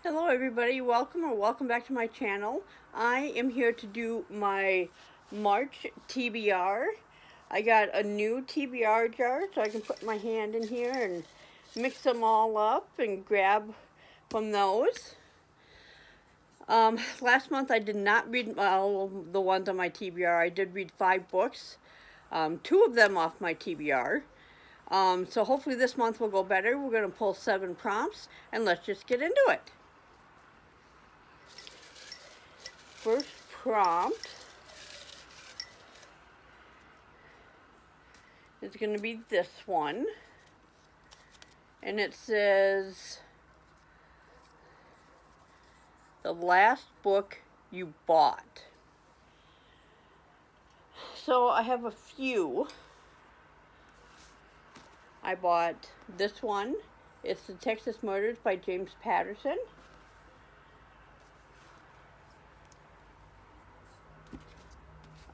Hello everybody, welcome back to my channel. I am here to do my March TBR. I got a new TBR jar so I can put my hand in here and mix them all up and grab from those. Last month I did not read all the ones on my TBR. I did read 5 books, 2 of them off my TBR. So hopefully this month will go better. We're going to pull 7 prompts and let's just get into it. First prompt is going to be this one, and it says, the last book you bought. So I have a few. I bought this one. It's The Texas Murders by James Patterson.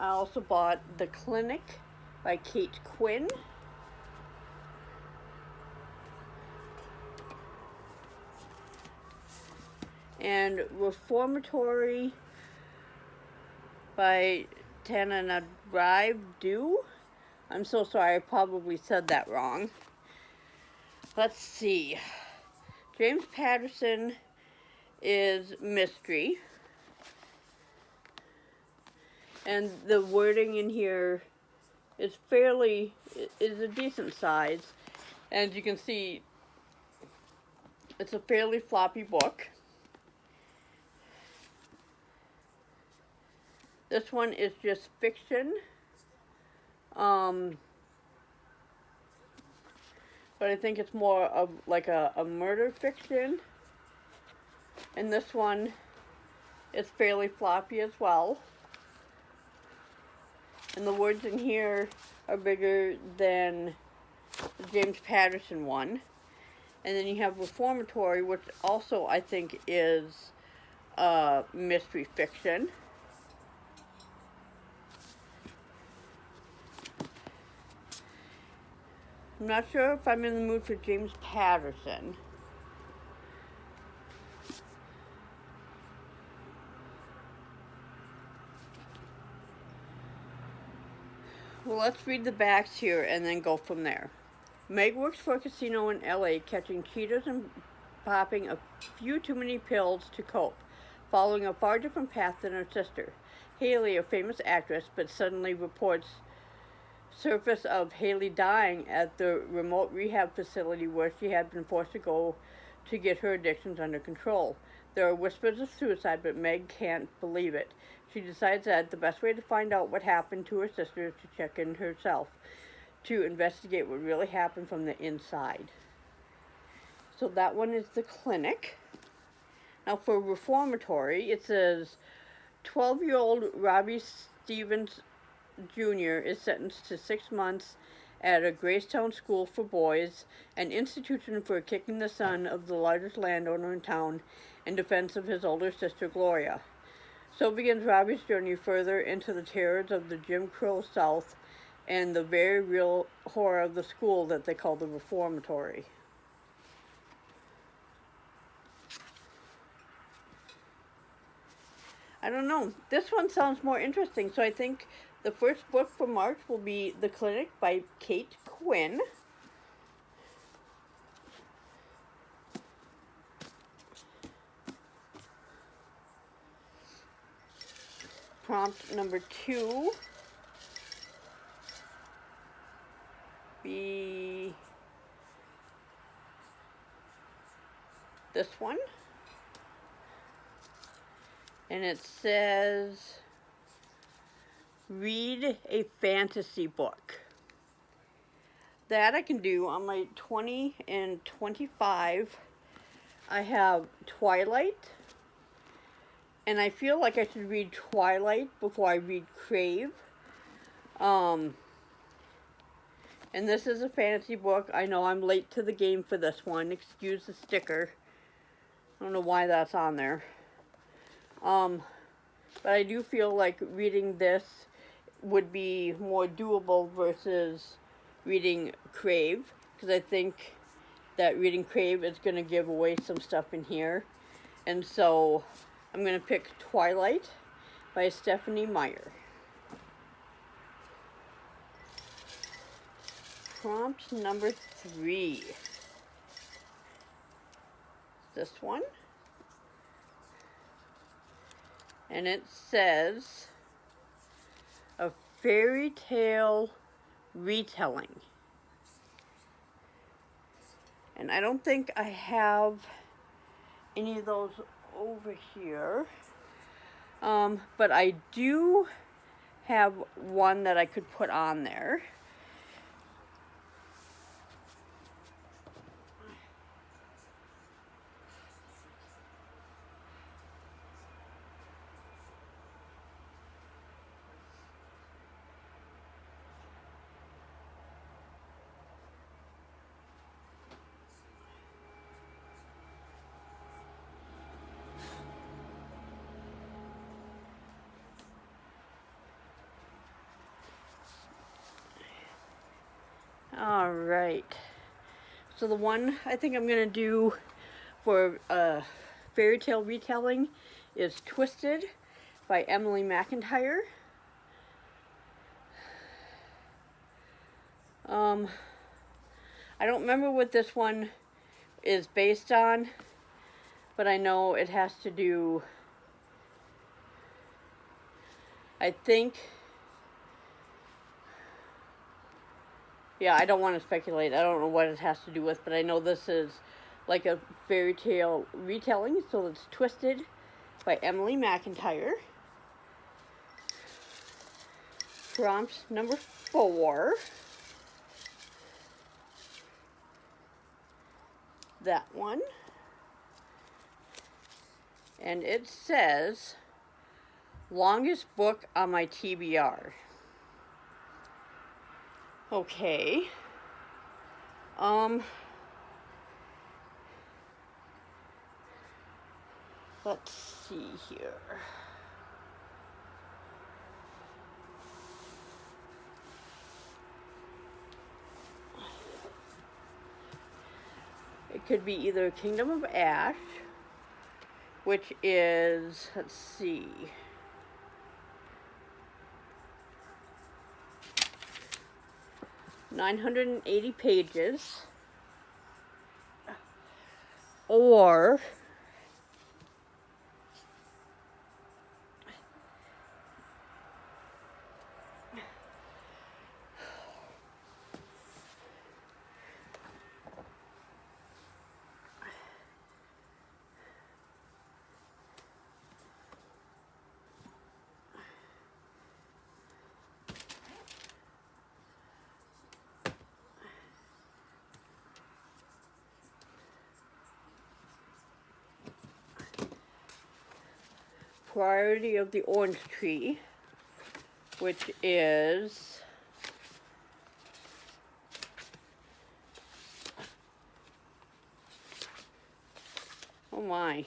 I also bought The Clinic by Kate Quinn. And Reformatory by Tananarive. I'm so sorry, I probably said that wrong. Let's see. James Patterson is mystery. And the wording in here is a decent size. And you can see, it's a fairly floppy book. This one is just fiction. But I think it's more of like a murder fiction. And this one is fairly floppy as well. And the words in here are bigger than the James Patterson one. And then you have Reformatory, which also I think is mystery fiction. I'm not sure if I'm in the mood for James Patterson. Well, let's read the backs here and then go from there. Meg works for a casino in LA, catching cheaters and popping a few too many pills to cope, following a far different path than her sister. Haley, a famous actress, but suddenly reports surface of Haley dying at the remote rehab facility where she had been forced to go to get her addictions under control. There are whispers of suicide, but Meg can't believe it. She decides that the best way to find out what happened to her sister is to check in herself, to investigate what really happened from the inside. So that one is The Clinic. Now for Reformatory, it says 12-year-old Robbie Stevens Jr. is sentenced to 6 months at a Gracetown school for boys, an institution for kicking the son of the largest landowner in town in defense of his older sister Gloria. So begins Robbie's journey further into the terrors of the Jim Crow South and the very real horror of the school that they call the Reformatory. I don't know. This one sounds more interesting, so I think the first book for March will be The Clinic by Kate Quinn. Prompt number 2 be this one. And it says, read a fantasy book. That I can do on my 20 and 25. I have Twilight. And I feel like I should read Twilight before I read Crave. And this is a fantasy book. I know I'm late to the game for this one. Excuse the sticker. I don't know why that's on there. But I do feel like reading this would be more doable versus reading Crave, because I think that reading Crave is going to give away some stuff in here. And so I'm going to pick Twilight by Stephanie Meyer. Prompt number 3. This one. And it says, a fairy tale retelling. And I don't think I have any of those over here. But I do have one that I could put on there. All right. So the one I think I'm going to do for fairy tale retelling is Twisted by Emily McIntyre. I don't remember what this one is based on, but I know it has to do, I think, yeah, I don't want to speculate. I don't know what it has to do with, but I know this is like a fairy tale retelling, so it's Twisted by Emily McIntyre. Prompt number 4. That one. And it says, longest book on my TBR. Okay. Let's see here. It could be either Kingdom of Ash, which is, let's see, (980 pages), or Priority of the Orange Tree, which is oh my,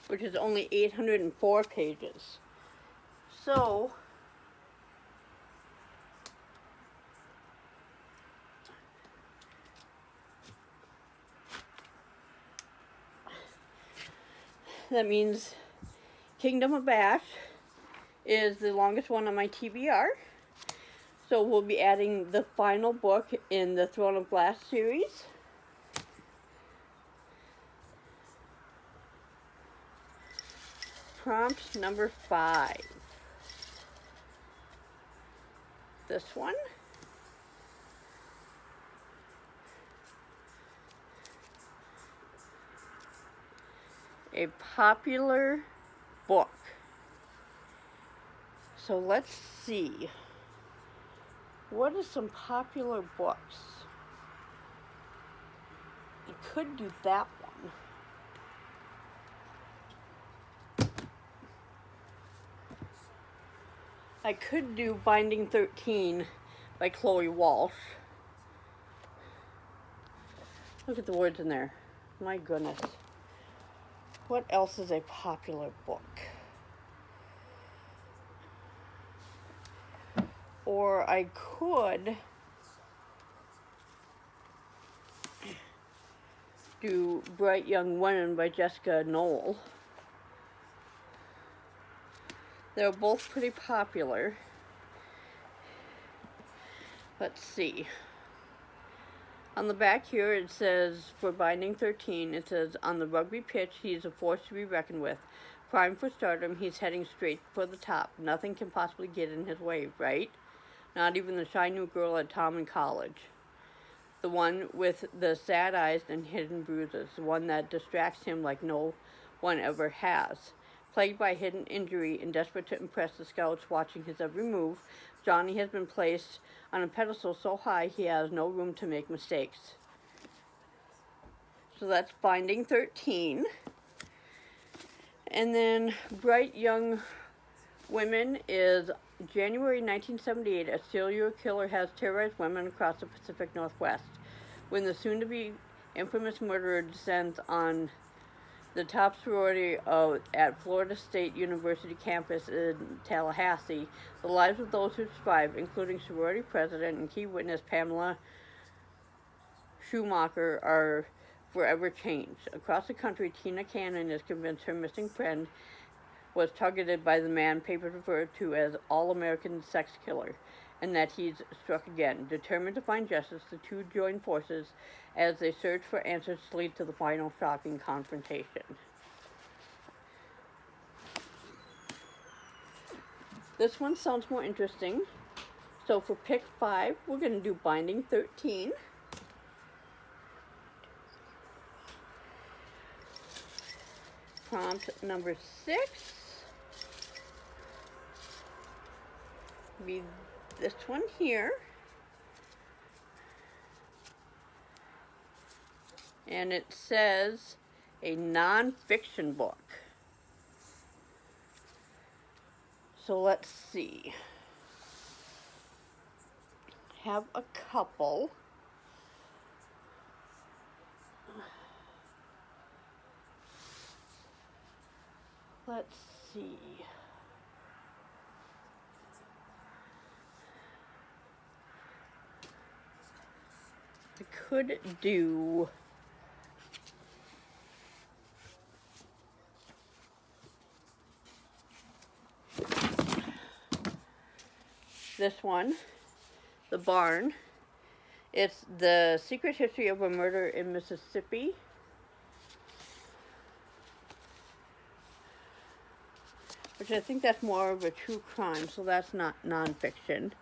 which is only 804 pages. So that means Kingdom of Ash is the longest one on my TBR. So we'll be adding the final book in the Throne of Glass series. Prompt number 5. This one. A popular book. So let's see. What are some popular books? I could do that one. I could do Binding 13 by Chloe Walsh. Look at the words in there. My goodness. What else is a popular book? Or I could do Bright Young Women by Jessica Knoll. They're both pretty popular. Let's see. On the back here it says, for Binding 13, it says, on the rugby pitch, he's a force to be reckoned with. Primed for stardom, he's heading straight for the top. Nothing can possibly get in his way, right? Not even the shy new girl at Tom in college. The one with the sad eyes and hidden bruises. The one that distracts him like no one ever has. Plagued by hidden injury and desperate to impress the scouts watching his every move, Johnny has been placed on a pedestal so high he has no room to make mistakes. So that's Binding 13. And then Bright Young Women is January 1978. A serial killer has terrorized women across the Pacific Northwest. When the soon-to-be infamous murderer descends on the top sorority at Florida State University campus in Tallahassee, the lives of those who survive, including sorority president and key witness Pamela Schumacher, are forever changed. Across the country, Tina Cannon is convinced her missing friend was targeted by the man papers refer to as All-American Sex Killer, and that he's struck again. Determined to find justice, the two join forces as they search for answers to lead to the final shocking confrontation. This one sounds more interesting. So for pick 5, we're going to do Binding 13. Prompt number 6 be this one here. And it says a non-fiction book. So let's see. Have a couple. Let's see. I could do this one, The Barn. It's The Secret History of a Murder in Mississippi. Which I think that's more of a true crime, so that's not nonfiction.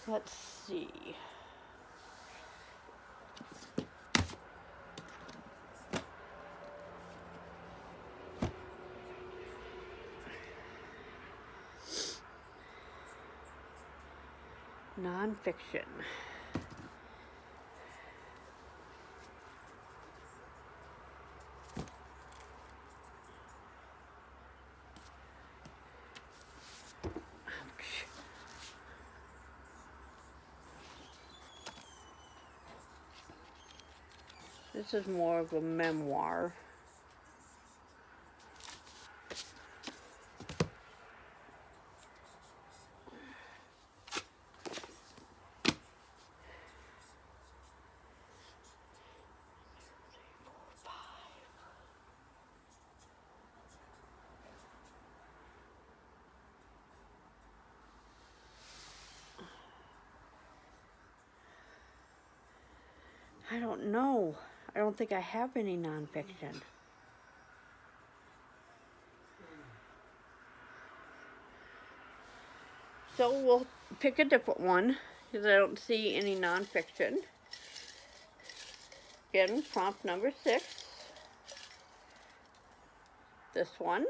Let's see. Nonfiction. This is more of a memoir. I don't know. I don't think I have any nonfiction. So we'll pick a different one because I don't see any nonfiction. Again, prompt number 6. This one.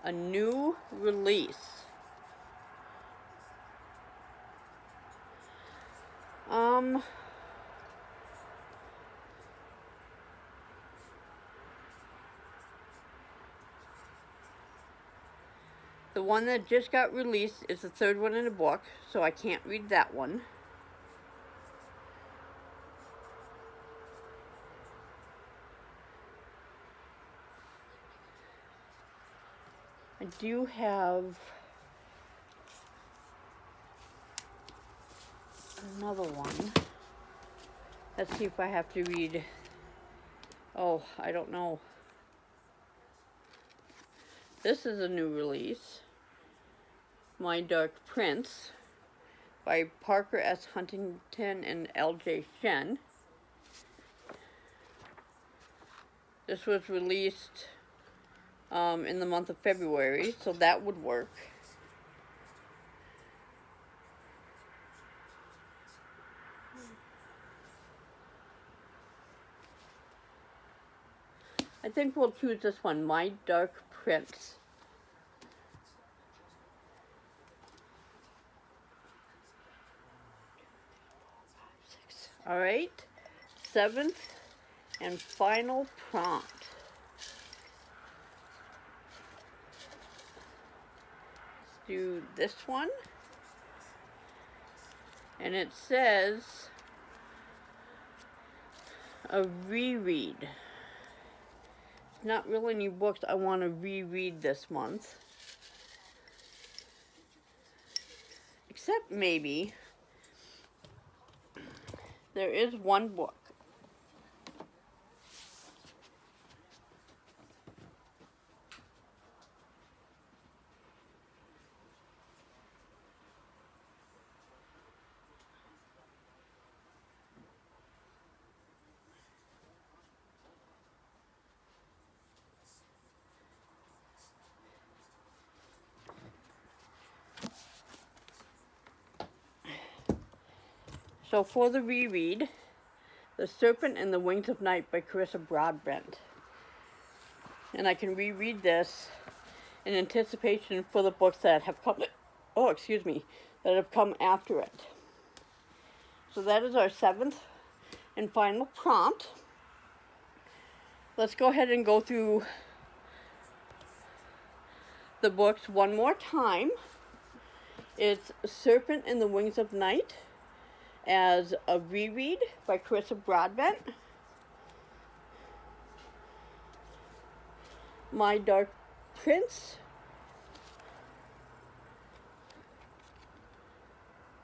A new release. The one that just got released is the third one in the book, so I can't read that one. I do have another one. Let's see if I have to read. Oh, I don't know. This is a new release. My Dark Prince by Parker S. Huntington and L.J. Shen. This was released in the month of February, so that would work. I think we'll choose this one, My Dark Prince. All right, 7th and final prompt. Let's do this one. And it says a reread. Not really any books I want to reread this month. Except maybe there is one book. So for the reread, The Serpent and the Wings of Night by Carissa Broadbent. And I can reread this in anticipation for the books that have come, that have come after it. So that is our 7th and final prompt. Let's go ahead and go through the books one more time. It's Serpent and the Wings of Night as a reread by Carissa Broadbent. My Dark Prince,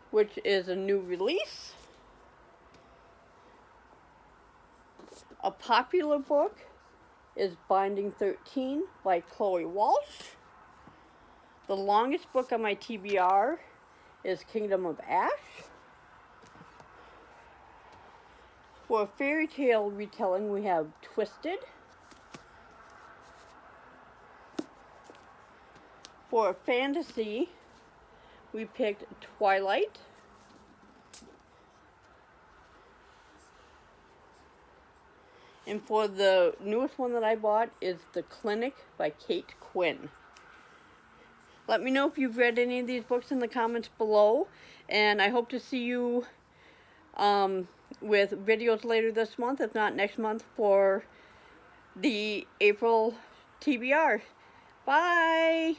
which is a new release. A popular book is Binding 13 by Chloe Walsh. The longest book on my TBR is Kingdom of Ash. For a fairy tale retelling, we have Twisted. For a fantasy, we picked Twilight. And for the newest one that I bought is The Clinic by Kate Quinn. Let me know if you've read any of these books in the comments below. And I hope to see you with videos later this month, if not next month, for the April TBR. Bye!